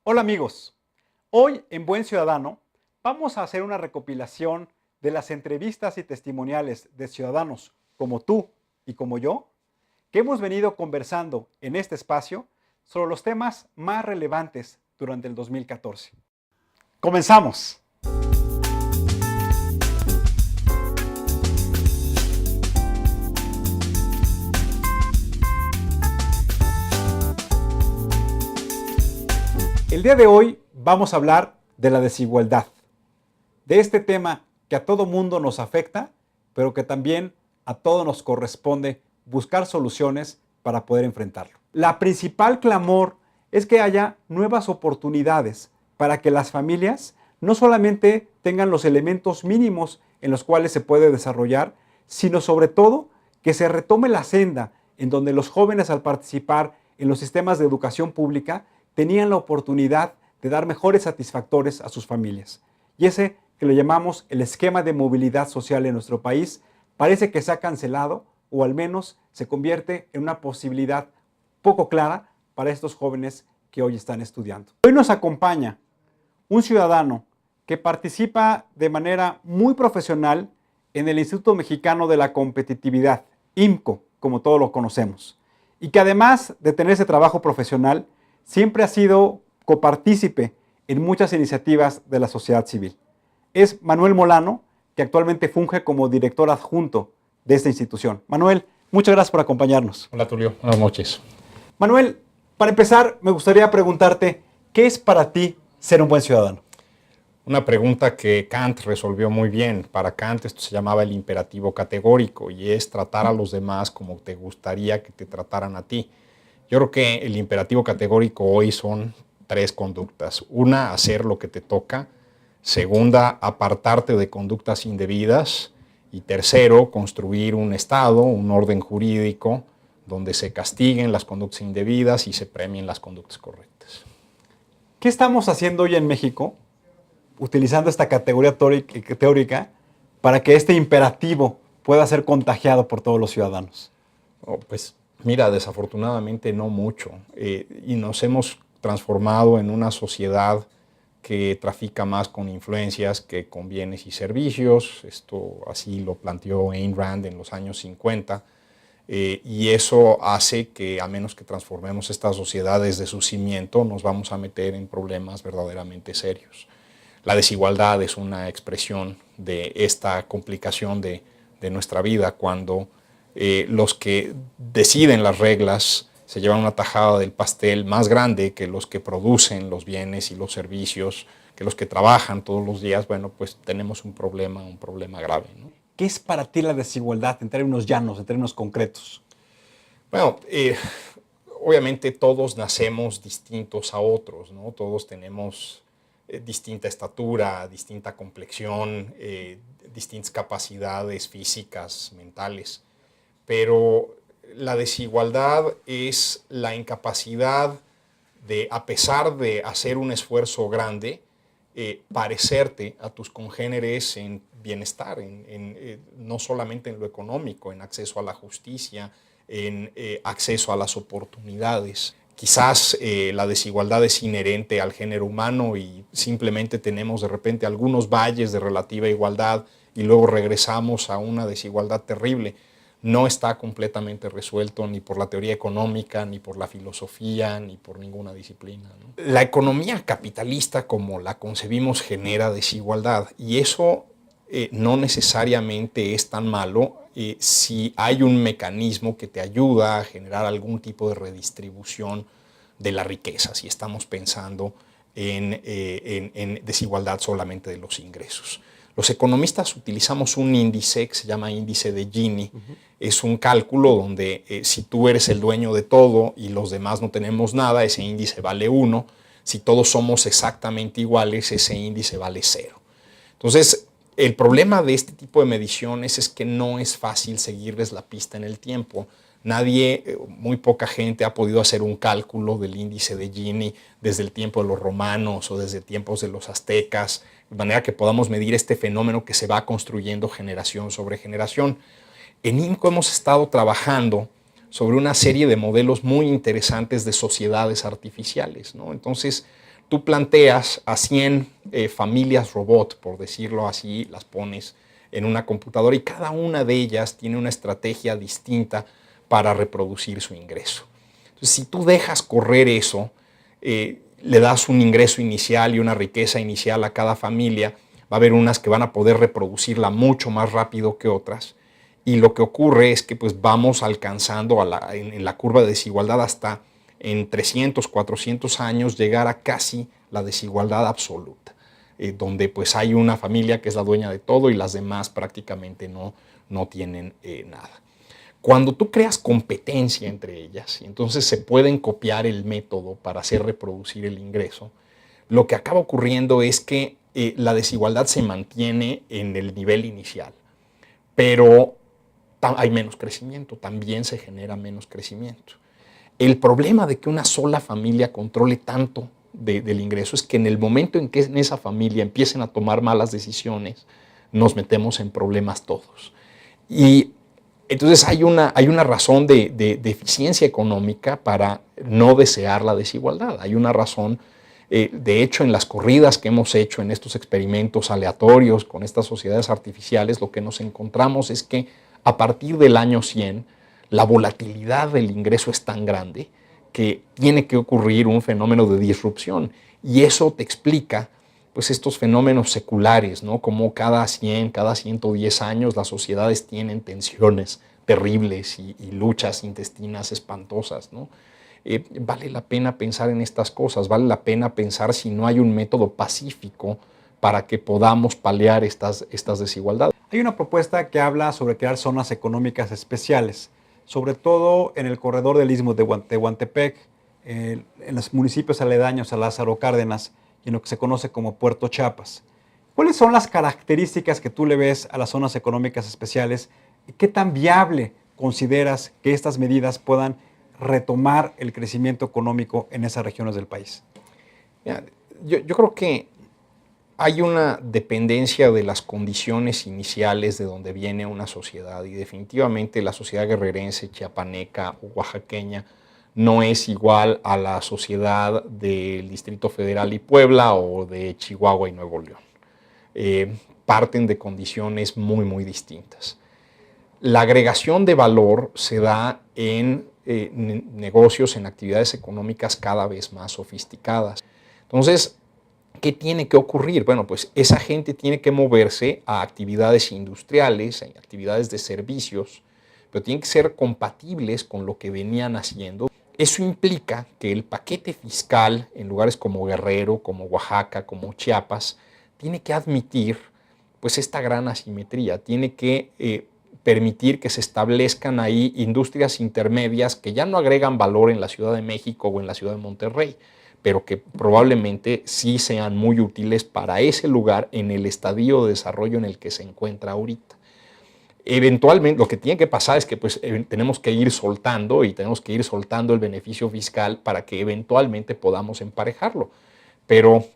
Hola amigos, hoy en Buen Ciudadano vamos a hacer una recopilación de las entrevistas y testimoniales de ciudadanos como tú y como yo, que hemos venido conversando en este espacio sobre los temas más relevantes durante el 2014. ¡Comenzamos! El día de hoy vamos a hablar de la desigualdad, de este tema que a todo mundo nos afecta, pero que también a todos nos corresponde buscar soluciones para poder enfrentarlo. La principal clamor es que haya nuevas oportunidades para que las familias no solamente tengan los elementos mínimos en los cuales se puede desarrollar, sino sobre todo que se retome la senda en donde los jóvenes al participar en los sistemas de educación pública tenían la oportunidad de dar mejores satisfactores a sus familias. Y ese que le llamamos el esquema de movilidad social en nuestro país parece que se ha cancelado o al menos se convierte en una posibilidad poco clara para estos jóvenes que hoy están estudiando. Hoy nos acompaña un ciudadano que participa de manera muy profesional en el Instituto Mexicano de la Competitividad, IMCO, como todos lo conocemos, y que además de tener ese trabajo profesional, siempre ha sido copartícipe en muchas iniciativas de la sociedad civil. Es Manuel Molano, que actualmente funge como director adjunto de esta institución. Manuel, muchas gracias por acompañarnos. Hola Tulio, buenas noches. Manuel, para empezar, me gustaría preguntarte, ¿qué es para ti ser un buen ciudadano? Una pregunta que Kant resolvió muy bien. Para Kant esto se llamaba el imperativo categórico y es tratar a los demás como te gustaría que te trataran a ti. Yo creo que el imperativo categórico hoy son tres conductas. Una, hacer lo que te toca. Segunda, apartarte de conductas indebidas. Y tercero, construir un Estado, un orden jurídico, donde se castiguen las conductas indebidas y se premien las conductas correctas. ¿Qué estamos haciendo hoy en México, utilizando esta categoría teórica, para que este imperativo pueda ser contagiado por todos los ciudadanos? Pues mira, desafortunadamente no mucho. Y nos hemos transformado en una sociedad que trafica más con influencias que con bienes y servicios. Esto así lo planteó Ayn Rand en los años 50. Y eso hace que, a menos que transformemos esta sociedad desde su cimiento, nos vamos a meter en problemas verdaderamente serios. La desigualdad es una expresión de esta complicación de nuestra vida, cuando los que deciden las reglas se llevan una tajada del pastel más grande que los que producen los bienes y los servicios, que los que trabajan todos los días. Bueno, pues tenemos un problema grave, ¿no? ¿Qué es para ti la desigualdad en términos llanos, en términos concretos? Bueno, obviamente todos nacemos distintos a otros, ¿no? Todos tenemos distinta estatura, distinta complexión, distintas capacidades físicas, mentales. Pero la desigualdad es la incapacidad de, a pesar de hacer un esfuerzo grande, parecerte a tus congéneres en bienestar, no solamente en lo económico, en acceso a la justicia, en acceso a las oportunidades. Quizás la desigualdad es inherente al género humano y simplemente tenemos de repente algunos valles de relativa igualdad y luego regresamos a una desigualdad terrible. No está completamente resuelto ni por la teoría económica, ni por la filosofía, ni por ninguna disciplina, ¿no? La economía capitalista, como la concebimos, genera desigualdad y eso no necesariamente es tan malo si hay un mecanismo que te ayuda a generar algún tipo de redistribución de la riqueza, si estamos pensando en desigualdad solamente de los ingresos. Los economistas utilizamos un índice que se llama índice de Gini. Es un cálculo donde si tú eres el dueño de todo y los demás no tenemos nada, ese índice vale 1. Si todos somos exactamente iguales, ese índice vale 0. Entonces, el problema de este tipo de mediciones es que no es fácil seguirles la pista en el tiempo. Nadie, muy poca gente ha podido hacer un cálculo del índice de Gini desde el tiempo de los romanos o desde tiempos de los aztecas, de manera que podamos medir este fenómeno que se va construyendo generación sobre generación. En IMCO hemos estado trabajando sobre una serie de modelos muy interesantes de sociedades artificiales, ¿no? Entonces, tú planteas a 100 familias robot, por decirlo así, las pones en una computadora y cada una de ellas tiene una estrategia distinta para reproducir su ingreso. Entonces, si tú dejas correr eso, le das un ingreso inicial y una riqueza inicial a cada familia, va a haber unas que van a poder reproducirla mucho más rápido que otras. Y lo que ocurre es que pues, vamos alcanzando en la curva de desigualdad hasta en 300, 400 años llegar a casi la desigualdad absoluta, donde pues, hay una familia que es la dueña de todo y las demás prácticamente no tienen nada. Cuando tú creas competencia entre ellas y entonces se pueden copiar el método para hacer reproducir el ingreso, lo que acaba ocurriendo es que la desigualdad se mantiene en el nivel inicial, pero hay menos crecimiento, también se genera menos crecimiento. El problema de que una sola familia controle tanto del ingreso es que en el momento en que en esa familia empiecen a tomar malas decisiones, nos metemos en problemas todos. Y entonces hay una razón de eficiencia económica para no desear la desigualdad. Hay una razón, de hecho, en las corridas que hemos hecho en estos experimentos aleatorios con estas sociedades artificiales, lo que nos encontramos es que a partir del año 100, la volatilidad del ingreso es tan grande que tiene que ocurrir un fenómeno de disrupción. Y eso te explica pues, estos fenómenos seculares, ¿no? Como cada 100, cada 110 años las sociedades tienen tensiones terribles y luchas intestinas espantosas, ¿no? Vale la pena pensar en estas cosas, vale la pena pensar si no hay un método pacífico para que podamos paliar estas desigualdades. Hay una propuesta que habla sobre crear zonas económicas especiales, sobre todo en el corredor del Istmo de Tehuantepec, en los municipios aledaños a Lázaro Cárdenas y en lo que se conoce como Puerto Chiapas. ¿Cuáles son las características que tú le ves a las zonas económicas especiales y qué tan viable consideras que estas medidas puedan retomar el crecimiento económico en esas regiones del país? Yo creo que hay una dependencia de las condiciones iniciales de donde viene una sociedad y definitivamente la sociedad guerrerense, chiapaneca o oaxaqueña no es igual a la sociedad del Distrito Federal y Puebla o de Chihuahua y Nuevo León. Parten de condiciones muy, muy distintas. La agregación de valor se da en negocios, en actividades económicas cada vez más sofisticadas. Entonces, ¿qué tiene que ocurrir? Bueno, pues esa gente tiene que moverse a actividades industriales, a actividades de servicios, pero tienen que ser compatibles con lo que venían haciendo. Eso implica que el paquete fiscal en lugares como Guerrero, como Oaxaca, como Chiapas, tiene que admitir pues esta gran asimetría, tiene que permitir que se establezcan ahí industrias intermedias que ya no agregan valor en la Ciudad de México o en la Ciudad de Monterrey, pero que probablemente sí sean muy útiles para ese lugar en el estadio de desarrollo en el que se encuentra ahorita. Eventualmente, lo que tiene que pasar es que pues, tenemos que ir soltando el beneficio fiscal para que eventualmente podamos emparejarlo. Pero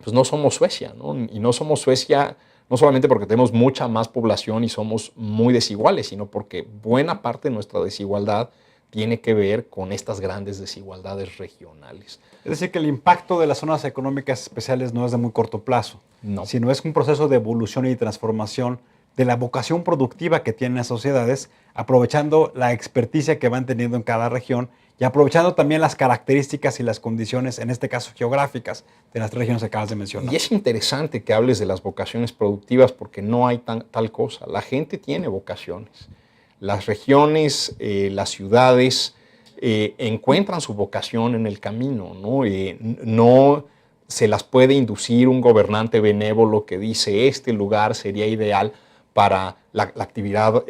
pues, no somos Suecia, ¿no? Y no somos Suecia no solamente porque tenemos mucha más población y somos muy desiguales, sino porque buena parte de nuestra desigualdad tiene que ver con estas grandes desigualdades regionales. Es decir, que el impacto de las zonas económicas especiales no es de muy corto plazo, No. sino es un proceso de evolución y transformación de la vocación productiva que tienen las sociedades, aprovechando la experticia que van teniendo en cada región y aprovechando también las características y las condiciones, en este caso geográficas, de las tres regiones que acabas de mencionar. Y es interesante que hables de las vocaciones productivas porque no hay tal cosa. La gente tiene vocaciones. Las regiones, las ciudades encuentran su vocación en el camino, ¿no? No se las puede inducir un gobernante benévolo que dice este lugar sería ideal para la actividad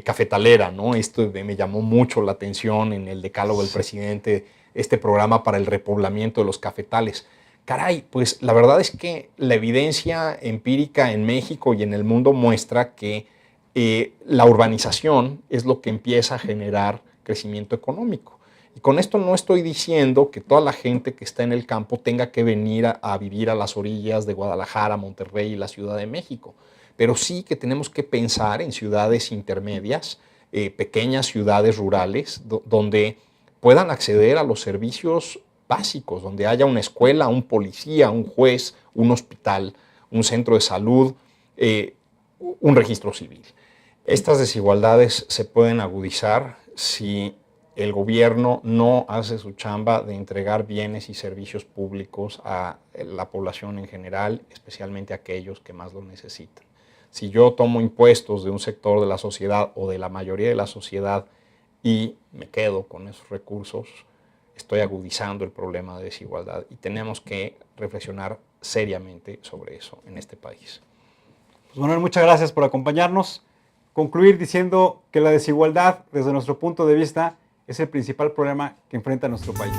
cafetalera, ¿no? Esto me llamó mucho la atención en el decálogo del presidente, este programa para el repoblamiento de los cafetales. Caray, pues la verdad es que la evidencia empírica en México y en el mundo muestra que la urbanización es lo que empieza a generar crecimiento económico. Y con esto no estoy diciendo que toda la gente que está en el campo tenga que venir a vivir a las orillas de Guadalajara, Monterrey y la Ciudad de México, pero sí que tenemos que pensar en ciudades intermedias, pequeñas ciudades rurales, donde puedan acceder a los servicios básicos, donde haya una escuela, un policía, un juez, un hospital, un centro de salud, un registro civil. Estas desigualdades se pueden agudizar si el gobierno no hace su chamba de entregar bienes y servicios públicos a la población en general, especialmente a aquellos que más lo necesitan. Si yo tomo impuestos de un sector de la sociedad o de la mayoría de la sociedad y me quedo con esos recursos, estoy agudizando el problema de desigualdad y tenemos que reflexionar seriamente sobre eso en este país. Pues Manuel, muchas gracias por acompañarnos. Concluir diciendo que la desigualdad, desde nuestro punto de vista, es el principal problema que enfrenta nuestro país.